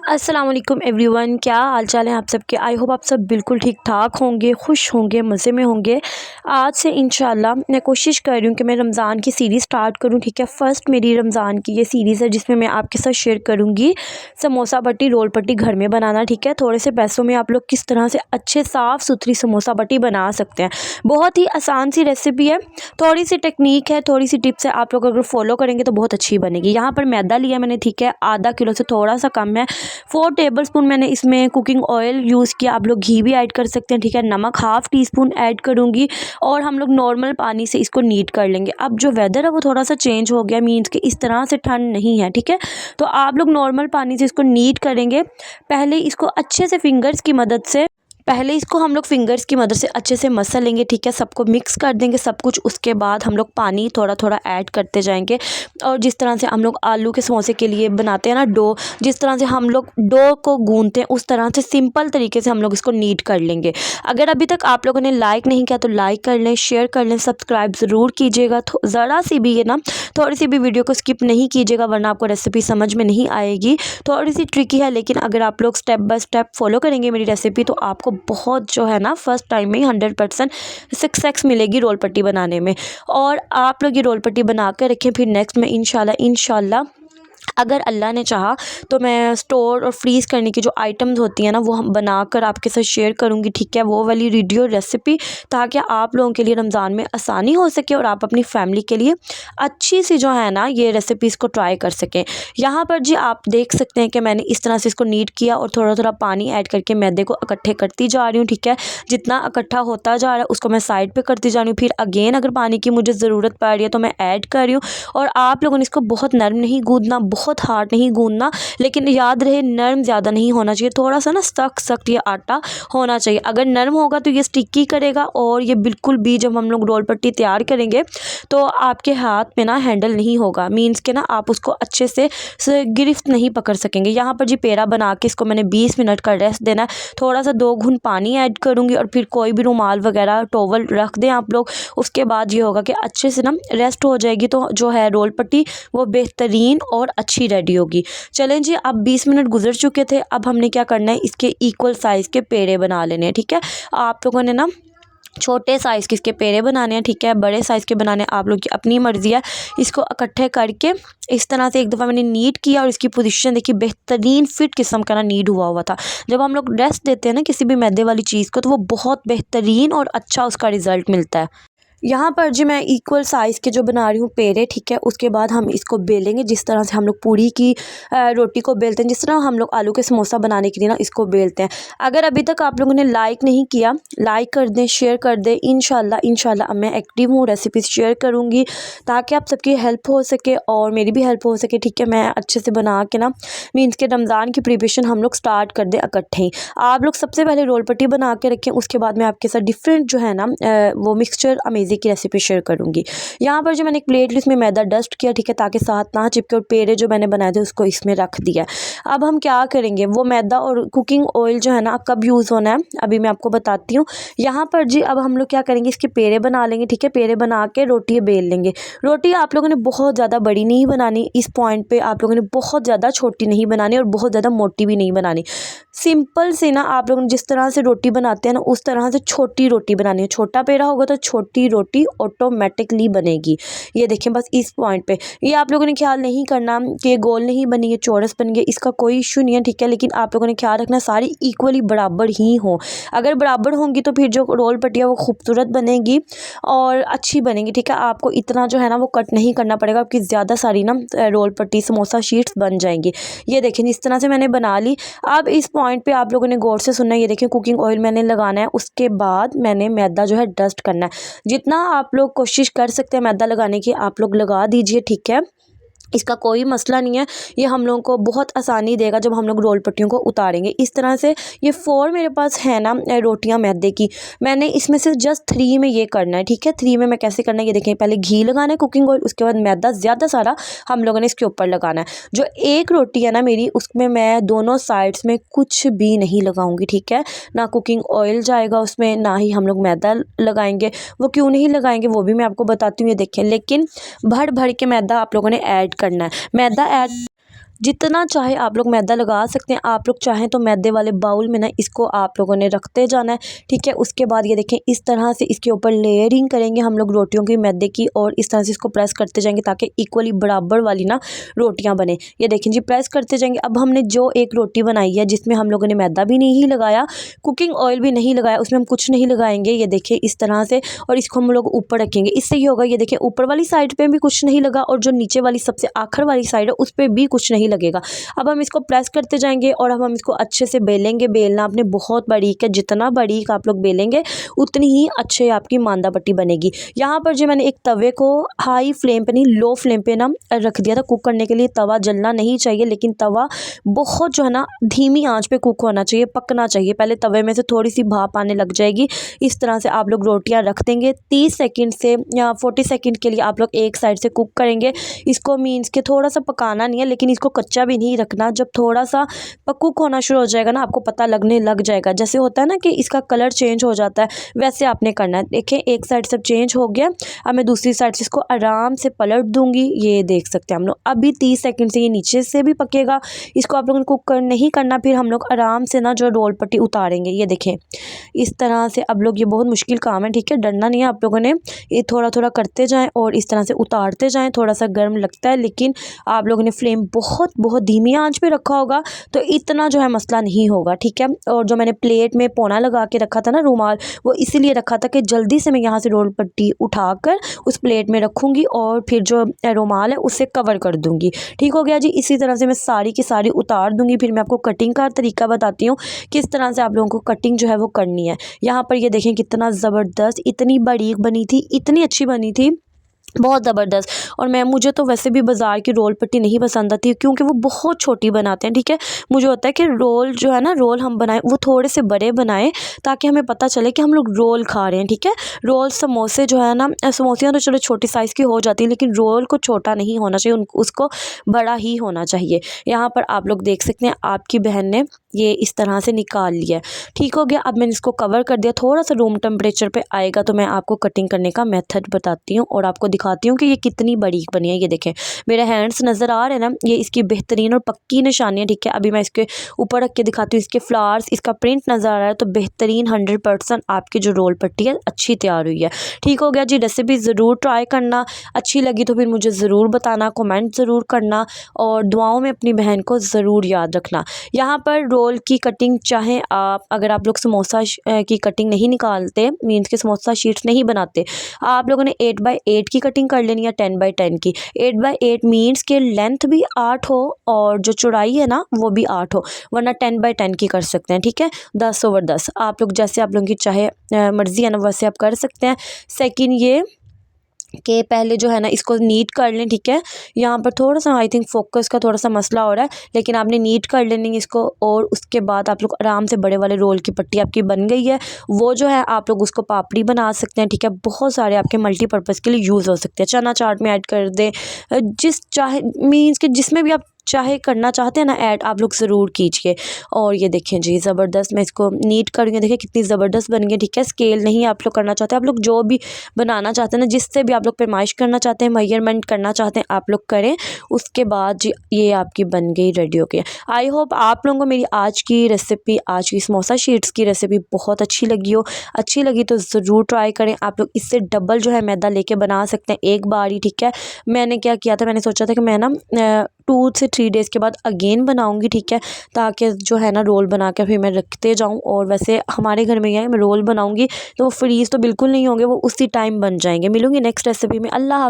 अस्सलाम वालेकुम एवरीवन, क्या हाल चाल है आप सबके। आई होप आप सब बिल्कुल ठीक ठाक होंगे, खुश होंगे, मज़े में होंगे। आज से इंशाल्लाह मैं कोशिश कर रही हूँ कि मैं रमज़ान की सीरीज़ स्टार्ट करूँ। ठीक है, फ़र्स्ट मेरी रमज़ान की ये सीरीज़ है जिसमें मैं आपके साथ शेयर करूँगी समोसा बट्टी रोल पट्टी घर में बनाना। ठीक है, थोड़े से पैसों में आप लोग किस तरह से अच्छे साफ़ सुथरी समोसा बट्टी बना सकते हैं। बहुत ही आसान सी रेसिपी है, थोड़ी सी टेक्निक है, थोड़ी सी टिप्स है, आप लोग अगर फॉलो करेंगे तो बहुत अच्छी बनेगी। यहाँ पर मैदा लिया मैंने, ठीक है, आधा किलो से थोड़ा सा कम है। 4 टेबलस्पून मैंने इसमें कुकिंग ऑयल यूज़ किया, आप लोग घी भी ऐड कर सकते हैं। ठीक है, नमक हाफ़ टी स्पून ऐड करूँगी और हम लोग नॉर्मल पानी से इसको नीट कर लेंगे। अब जो वेदर है वो थोड़ा सा चेंज हो गया, मीन्स कि इस तरह से ठंड नहीं है। ठीक है, तो आप लोग नॉर्मल पानी से इसको नीट करेंगे। पहले इसको अच्छे से हम लोग फिंगर्स की मदद से अच्छे से मसल लेंगे। ठीक है, सबको मिक्स कर देंगे सब कुछ। उसके बाद हम लोग पानी थोड़ा थोड़ा ऐड करते जाएंगे और जिस तरह से हम लोग आलू के समोसे के लिए बनाते हैं ना डो, जिस तरह से हम लोग डो को गूंथते हैं उस तरह से सिंपल तरीके से हम लोग इसको नीट कर लेंगे। अगर अभी तक आप लोगों ने लाइक नहीं किया तो लाइक कर लें, शेयर कर लें, सब्सक्राइब ज़रूर कीजिएगा। ज़रा सी भी थोड़ी सी भी वीडियो को स्किप नहीं कीजिएगा, वरना आपको रेसिपी समझ में नहीं आएगी। थोड़ी सी ट्रिकी है, लेकिन अगर आप लोग स्टेप बाय स्टेप फॉलो करेंगे मेरी रेसिपी तो आपको बहुत जो है ना फर्स्ट टाइम में ही 100% सक्सेस मिलेगी रोल पट्टी बनाने में। और आप लोग ये रोल पट्टी बना कर रखें, फिर नेक्स्ट में इंशाल्लाह अगर अल्लाह ने चाहा तो मैं स्टोर और फ्रीज़ करने की जो आइटम्स होती हैं ना वो हम बनाकर आपके साथ शेयर करूँगी। ठीक है, वो वाली वीडियो रेसिपी, ताकि आप लोगों के लिए रमज़ान में आसानी हो सके और आप अपनी फैमिली के लिए अच्छी सी जो है ना ये रेसिपीज़ को ट्राई कर सकें। यहाँ पर जी आप देख सकते हैं कि मैंने इस तरह से इसको नीट किया और थोड़ा थोड़ा पानी ऐड करके मैदे को इकट्ठे करती जा रही हूँ। ठीक है, जितना इकट्ठा होता जा रहा है उसको मैं साइड पर करती जा रही हूँ। फिर अगेन अगर पानी की मुझे ज़रूरत पड़ रही है तो मैं ऐड कर रही हूँ। और आप लोगों ने इसको बहुत नरम नहीं गूंदना, बहुत हार्ड नहीं गूंदना, लेकिन याद रहे नरम ज़्यादा नहीं होना चाहिए, थोड़ा सा ना सख्त सख्त ये आटा होना चाहिए। अगर नरम होगा तो ये स्टिकी करेगा और ये बिल्कुल भी जब हम लोग रोल पट्टी तैयार करेंगे तो आपके हाथ में ना हैंडल नहीं होगा, मीन्स के ना आप उसको अच्छे से गिरफ्त नहीं पकड़ सकेंगे। यहाँ पर जी पेड़ा बना के इसको मैंने 20 मिनट का रेस्ट देना है। थोड़ा सा 2 घूंट पानी ऐड करूँगी और फिर कोई भी रुमाल वगैरह टॉवल रख दें आप लोग। उसके बाद ये होगा कि अच्छे से ना रेस्ट हो जाएगी, तो जो है रोल पट्टी वो बेहतरीन और अच्छी रेडी होगी। चलें जी, अब 20 मिनट गुजर चुके थे, अब हमने क्या करना है, इसके इक्वल साइज़ के पेड़े बना लेने हैं। ठीक है, आप लोगों ने ना छोटे साइज़ के इसके पेड़े बनाने हैं। ठीक है, बड़े साइज़ के बनाने हैं, आप लोग की अपनी मर्ज़ी है। इसको इकट्ठे करके इस तरह से एक दफ़ा मैंने नीट किया और इसकी पोजीशन देखिए, बेहतरीन फिट किस्म का ना नीट हुआ था। जब हम लोग रेस्ट देते हैं ना किसी भी मैदे वाली चीज़ को तो वो बहुत बेहतरीन और अच्छा उसका रिज़ल्ट मिलता है। यहाँ पर जी मैं इक्वल साइज़ के जो बना रही हूँ पेड़े। ठीक है, उसके बाद हम इसको बेलेंगे जिस तरह से हम लोग पूड़ी की रोटी को बेलते हैं, जिस तरह हम लोग आलू के समोसा बनाने के लिए ना इसको बेलते हैं। अगर अभी तक आप लोगों ने लाइक नहीं किया, लाइक कर दें, शेयर कर दें। इंशाल्लाह अब मैं एक्टिव हूँ, रेसिपीज़ शेयर करूँगी ताकि आप सबकी हेल्प हो सके और मेरी भी हेल्प हो सके। ठीक है, मैं अच्छे से बना के ना मीन्स के रमज़ान की प्रिपरेशन हम लोग स्टार्ट कर दें इकट्ठे ही। आप लोग सबसे पहले रोल पट्टी बना के रखें, उसके बाद मैं आपके साथ डिफरेंट जो है ना वो मिक्सचर अमेज़ी की रेसिपी शेयर करूँगी। यहाँ पर जो मैंने एक प्लेट ली उसमें मैदा डस्ट किया। ठीक है, ताकि साथ ना चिपके, और पेड़े जो मैंने बनाए थे उसको इसमें रख दिया। अब हम क्या करेंगे, वो मैदा और कुकिंग ऑयल जो है ना कब यूज़ होना है अभी मैं आपको बताती हूँ। यहाँ पर जी अब हम लोग क्या करेंगे, इसके पेड़े बना लेंगे। ठीक है, पेड़े बना के रोटी बेल लेंगे। रोटी आप लोगों ने बहुत ज़्यादा बड़ी नहीं बनानी, इस पॉइंट पे आप लोगों ने बहुत ज़्यादा छोटी नहीं बनानी और बहुत ज़्यादा मोटी भी नहीं बनानी। सिंपल से ना आप लोगों ने जिस तरह से रोटी बनाते हैं ना उस तरह से छोटी रोटी बनानी है। छोटा पेड़ा होगा तो छोटी रोटी ऑटोमेटिकली बनेगी। ये देखें, बस इस पॉइंट पे ये आप लोगों ने ख्याल नहीं करना कि गोल नहीं बनी है, चौरस बन गई, इसका कोई इशू नहीं है। ठीक है, लेकिन आप लोगों ने ख्याल रखना सारी इक्वली बराबर ही हो। अगर बराबर होंगी तो फिर जो रोल पट्टियाँ वो खूबसूरत बनेगी और अच्छी बनेगी। ठीक है, आपको इतना जो है ना वो कट नहीं करना पड़ेगा, आपकी ज़्यादा सारी ना रोल पट्टी समोसा शीट्स बन जाएंगी। ये देखें, इस तरह से मैंने बना ली। अब इस पॉइंट पे आप लोगों ने गौर से सुनना है। ये देखिए, कुकिंग ऑयल मैंने लगाना है, उसके बाद मैंने मैदा जो है डस्ट करना है। जितना आप लोग कोशिश कर सकते हैं मैदा लगाने की आप लोग लगा दीजिए। ठीक है, इसका कोई मसला नहीं है, ये हम लोगों को बहुत आसानी देगा जब हम लोग रोल पट्टियों को उतारेंगे। इस तरह से ये 4 मेरे पास है ना रोटियां मैदे की, मैंने इसमें से जस्ट 3 में ये करना है। ठीक है, 3 में मैं कैसे करना है ये देखें, पहले घी लगाना है कुकिंग ऑयल, उसके बाद मैदा ज़्यादा सारा हम लोगों ने इसके ऊपर लगाना है। जो एक रोटी है ना मेरी, उसमें मैं दोनों साइड्स में कुछ भी नहीं लगाऊंगी। ठीक है, ना कुकिंग ऑयल जाएगा उसमें, ना ही हम लोग मैदा लगाएंगे। वो क्यों नहीं लगाएंगे वो भी मैं आपको बताती हूँ, ये देखें। लेकिन भर भर के मैदा आप लोगों ने ऐड करना है। मैदा ऐड जितना चाहे आप लोग मैदा लगा सकते हैं। आप लोग चाहें तो मैदे वाले बाउल में ना इसको आप लोगों ने रखते जाना है, ठीक है। उसके बाद ये देखें इस तरह से इसके ऊपर लेयरिंग करेंगे हम लोग रोटियों की मैदे की, और इस तरह से इसको प्रेस करते जाएंगे ताकि इक्वली बराबर वाली ना रोटियां बने। ये देखें जी, प्रेस करते जाएंगे। अब हमने जो एक रोटी बनाई है जिसमें हम लोगों ने मैदा भी नहीं लगाया, कुकिंग ऑयल भी नहीं लगाया, उसमें हम कुछ नहीं लगाएंगे। ये देखें इस तरह से, और इसको हम लोग ऊपर रखेंगे। इससे ये होगा, ये देखें ऊपर वाली साइड पे भी कुछ नहीं लगा, और जो नीचे वाली सबसे आखिर वाली साइड है उस पर भी कुछ नहीं लगेगा। अब हम इसको प्रेस करते जाएंगे और अब हम इसको अच्छे से बेलेंगे। बेलना आपने बहुत बारीक है, जितना बारीक आप लोग बेलेंगे उतनी ही अच्छे आपकी मांदा पट्टी बनेगी। यहाँ पर जो मैंने एक तवे को हाई फ्लेम पे नहीं, लो फ्लेम पे ना रख दिया था कुक करने के लिए। तवा जलना नहीं चाहिए, लेकिन तवा बहुत जो है ना धीमी आंच पे कुक होना चाहिए, पकना चाहिए। पहले तवे में से थोड़ी सी भाप आने लग जाएगी। इस तरह से आप लोग रोटियां रख देंगे। 30 सेकंड से या 40 सेकंड के लिए आप लोग एक साइड से कुक करेंगे इसको। मीन्स के थोड़ा सा पकाना नहीं है, लेकिन इसको कच्चा भी नहीं रखना। जब थोड़ा सा कुक होना शुरू हो जाएगा ना, आपको पता लगने लग जाएगा, जैसे होता है ना कि इसका कलर चेंज हो जाता है, वैसे आपने करना है। देखें एक साइड सब चेंज हो गया। अब मैं दूसरी साइड से इसको आराम से पलट दूंगी। ये देख सकते हैं हम लोग अभी 30 सेकंड से ये नीचे से भी पकेगा। इसको आप लोगों ने कुक नहीं करना। फिर हम लोग आराम से ना जो रोल पट्टी उतारेंगे। ये देखें इस तरह से। अब लोग ये बहुत मुश्किल काम है, ठीक है, डरना नहीं है। आप लोगों ने ये थोड़ा थोड़ा करते जाएं और इस तरह से उतारते जाएं। थोड़ा सा गर्म लगता है, लेकिन आप लोगों ने फ्लेम बहुत बहुत धीमी आंच पे रखा होगा तो इतना जो है मसला नहीं होगा, ठीक है। और जो मैंने प्लेट में पोना लगा के रखा था ना, रुमाल, वो इसीलिए रखा था कि जल्दी से मैं यहाँ से रोल पट्टी उठाकर उस प्लेट में रखूँगी और फिर जो रुमाल है उससे कवर कर दूँगी। ठीक हो गया जी। इसी तरह से मैं सारी की सारी उतार दूँगी। फिर मैं आपको कटिंग का तरीका बताती हूँ किस तरह से आप लोगों को कटिंग जो है वो करनी है। यहाँ पर ये देखें कितना ज़बरदस्त, इतनी बारीक बनी थी, इतनी अच्छी बनी थी, बहुत ज़बरदस्त। और मुझे तो वैसे भी बाज़ार की रोल पट्टी नहीं पसंद आती, क्योंकि वो बहुत छोटी बनाते हैं, ठीक है। मुझे होता है कि रोल जो है ना, रोल हम बनाएं वो थोड़े से बड़े बनाएं, ताकि हमें पता चले कि हम लोग रोल खा रहे हैं, ठीक है। रोल समोसे जो है ना, समोसियाँ तो चलो छोटी साइज़ की हो जाती है, लेकिन रोल को छोटा नहीं होना चाहिए, उसको बड़ा ही होना चाहिए। यहाँ पर आप लोग देख सकते हैं आपकी बहन ने ये इस तरह से निकाल लिया। ठीक हो गया। अब मैंने इसको कवर कर दिया। थोड़ा सा रूम टेम्परेचर पे आएगा तो मैं आपको कटिंग करने का मेथड बताती हूँ और आपको दिखाती हूँ कि ये कितनी बड़ी बनी है। ये देखें मेरे हैंड्स नज़र आ रहे हैं ना, ये इसकी बेहतरीन और पक्की निशानी है, ठीक है। अभी मैं इसके ऊपर रख के दिखाती हूँ। इसके फ्लावर्स, इसका प्रिंट नज़र आ रहा है, तो बेहतरीन 100% आपकी जो रोल पट्टी है अच्छी तैयार हुई है। ठीक हो गया जी। रेसिपी ज़रूर ट्राई करना, अच्छी लगी तो फिर मुझे ज़रूर बताना, कमेंट ज़रूर करना, और दुआओं में अपनी बहन को ज़रूर याद रखना। यहाँ पर रोल की कटिंग चाहे आप, अगर आप लोग समोसा की कटिंग नहीं निकालते, मीन्स के समोसा शीट्स नहीं बनाते, आप लोगों ने 8x8 की कटिंग कर लेनी है, 10x10 की। 8x8 मीन्स के लेंथ भी 8 हो और जो चौड़ाई है ना वो भी 8 हो, वरना 10x10 की कर सकते हैं, ठीक है। 10/10 आप लोग जैसे आप लोगों की चाहे मर्ज़ी है ना वैसे आप कर सकते हैं। सेकंड ये कि पहले जो है ना इसको नीट कर लें, ठीक है। यहाँ पर थोड़ा सा आई थिंक फोकस का थोड़ा सा मसला हो रहा है, लेकिन आपने नीट कर लेनी इसको, और उसके बाद आप लोग आराम से बड़े वाले रोल की पट्टी आपकी बन गई है। वो जो है आप लोग उसको पापड़ी बना सकते हैं, ठीक है। बहुत सारे आपके मल्टीपर्पज़ के लिए यूज़ हो सकते हैं। चना चाट में ऐड कर दें, जिस चाहे मीन्स के जिसमें भी आप चाहे करना चाहते हैं ना ऐड, आप लोग ज़रूर कीजिए। और ये देखें जी ज़बरदस्त, मैं इसको नीट करूँगी, देखिए कितनी ज़बरदस्त बन गई, ठीक है। स्केल नहीं आप लोग करना चाहते, आप लोग जो भी बनाना चाहते हैं ना, जिससे भी आप लोग पैमाइश करना चाहते हैं, मेजरमेंट करना चाहते हैं, आप लोग करें। उसके बाद जी ये आपकी बन गई, रेडी हो गई। आई होप आप लोगों को मेरी आज की रेसिपी, आज की समोसा शीट्स की रेसिपी बहुत अच्छी लगी हो। अच्छी लगी तो ज़रूर ट्राई करें। आप लोग इससे डबल जो है मैदा लेके बना सकते हैं एक बार ही, ठीक है। मैंने क्या किया था, मैंने सोचा था कि मैं ना 2 से 3 डेज़ के बाद अगेन बनाऊंगी, ठीक है, ताकि जो है ना रोल बना के फिर मैं रखते जाऊं। और वैसे हमारे घर में मैं रोल बनाऊंगी तो वो फ्रीज़ तो बिल्कुल नहीं होंगे, वो उसी टाइम बन जाएंगे। मिलूंगी नेक्स्ट रेसिपी में। अल्लाह हाफ़िज़।